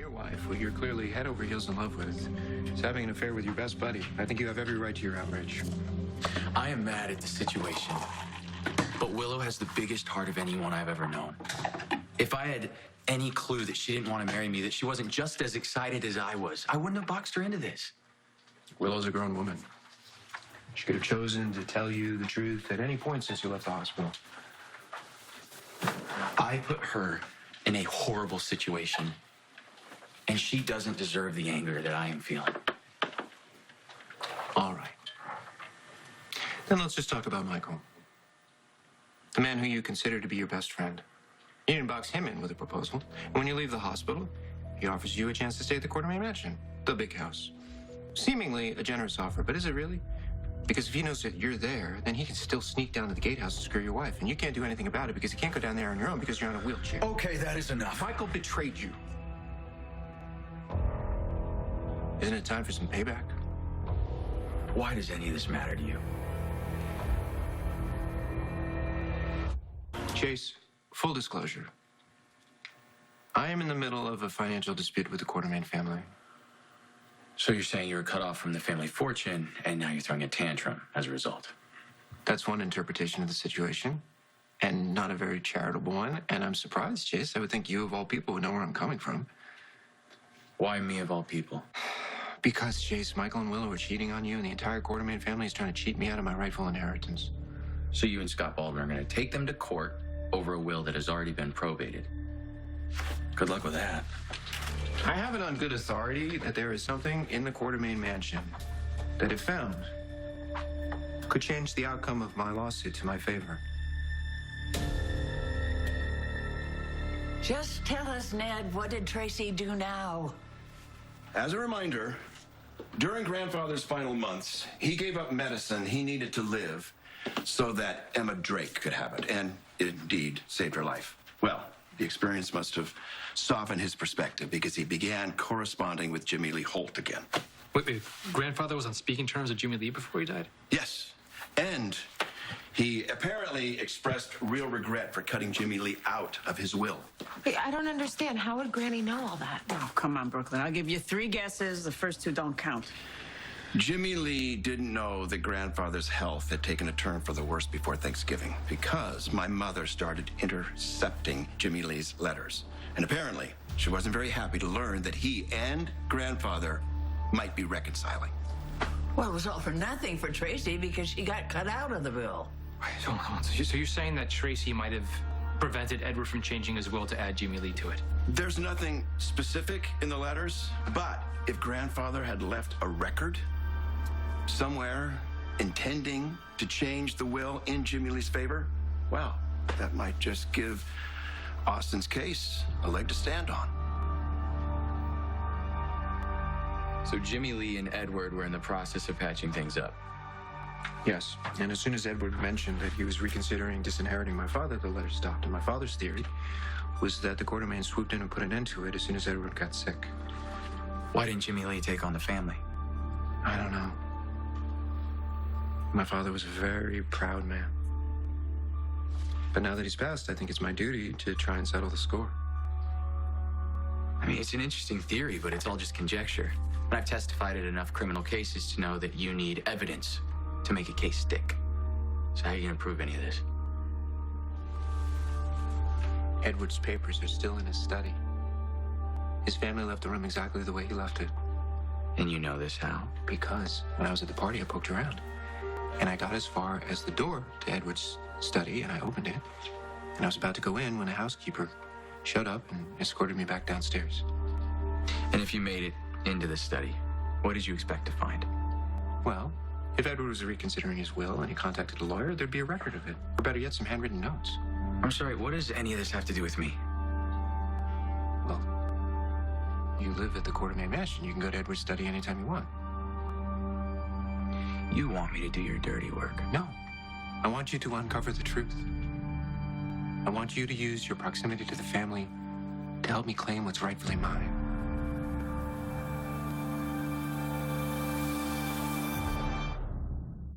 Your wife, who you're clearly head over heels in love with, is having an affair with your best buddy. I think you have every right to your outrage. I am mad at the situation, but Willow has the biggest heart of anyone I've ever known. If I had any clue that she didn't want to marry me, that she wasn't just as excited as I was, I wouldn't have boxed her into this. Willow's a grown woman. She could have chosen to tell you the truth at any point since you left the hospital. I put her in a horrible situation, and she doesn't deserve the anger that I am feeling. All right. Then let's just talk about Michael. The man who you consider to be your best friend. You didn't box him in with a proposal. And when you leave the hospital, he offers you a chance to stay at the Quartermain Mansion, the big house. Seemingly a generous offer, but is it really? Because if he knows that you're there, then he can still sneak down to the gatehouse and screw your wife. And you can't do anything about it because you can't go down there on your own because you're on a wheelchair. Okay, that is enough. Michael betrayed you. Isn't it time for some payback? Why does any of this matter to you? Chase, full disclosure. I am in the middle of a financial dispute with the Quartermain family. So you're saying you were cut off from the family fortune, and now you're throwing a tantrum as a result? That's one interpretation of the situation, and not a very charitable one. And I'm surprised, Chase. I would think you, of all people, would know where I'm coming from. Why me, of all people? Because, Chase, Michael and Willow are cheating on you, and the entire Quartermain family is trying to cheat me out of my rightful inheritance. So you and Scott Baldwin are going to take them to court over a will that has already been probated. Good luck with that. I have it on good authority that there is something in the Quartermain Mansion that, if found, could change the outcome of my lawsuit to my favor. Just tell us, Ned, what did Tracy do now? As a reminder, during Grandfather's final months, he gave up medicine he needed to live so that Emma Drake could have it, and it indeed saved her life. Well, the experience must have softened his perspective because he began corresponding with Jimmy Lee Holt again. Wait, Grandfather was on speaking terms with Jimmy Lee before he died? Yes, and he apparently expressed real regret for cutting Jimmy Lee out of his will. Hey, I don't understand. How would Granny know all that? Oh, come on, Brooklyn. I'll give you 3 guesses. The first 2 don't count. Jimmy Lee didn't know that Grandfather's health had taken a turn for the worse before Thanksgiving because my mother started intercepting Jimmy Lee's letters. And apparently, she wasn't very happy to learn that he and Grandfather might be reconciling. Well, it was all for nothing for Tracy because she got cut out of the will. Wait, hold on. So you're saying that Tracy might have prevented Edward from changing his will to add Jimmy Lee to it? There's nothing specific in the letters, but if Grandfather had left a record somewhere intending to change the will in Jimmy Lee's favor, well, that might just give Austin's case a leg to stand on. So Jimmy Lee and Edward were in the process of patching things up. Yes, and as soon as Edward mentioned that he was reconsidering disinheriting my father, the letter stopped. And my father's theory was that the Quartermain swooped in and put an end to it as soon as Edward got sick. Why didn't Jimmy Lee take on the family? I don't know. My father was a very proud man. But now that he's passed, I think it's my duty to try and settle the score. I mean, it's an interesting theory, but it's all just conjecture. And I've testified in enough criminal cases to know that you need evidence to make a case stick. So how are you going to prove any of this? Edward's papers are still in his study. His family left the room exactly the way he left it. And you know this how? Because when I was at the party, I poked around. And I got as far as the door to Edward's study, and I opened it. And I was about to go in when a housekeeper showed up and escorted me back downstairs. And if you made it into the study, what did you expect to find? Well, if Edward was reconsidering his will and he contacted a lawyer, there'd be a record of it. Or better yet, some handwritten notes. I'm sorry, what does any of this have to do with me? Well, you live at the Quartermain Mansion. You can go to Edward's study anytime you want. You want me to do your dirty work? No. I want you to uncover the truth. I want you to use your proximity to the family to help me claim what's rightfully mine.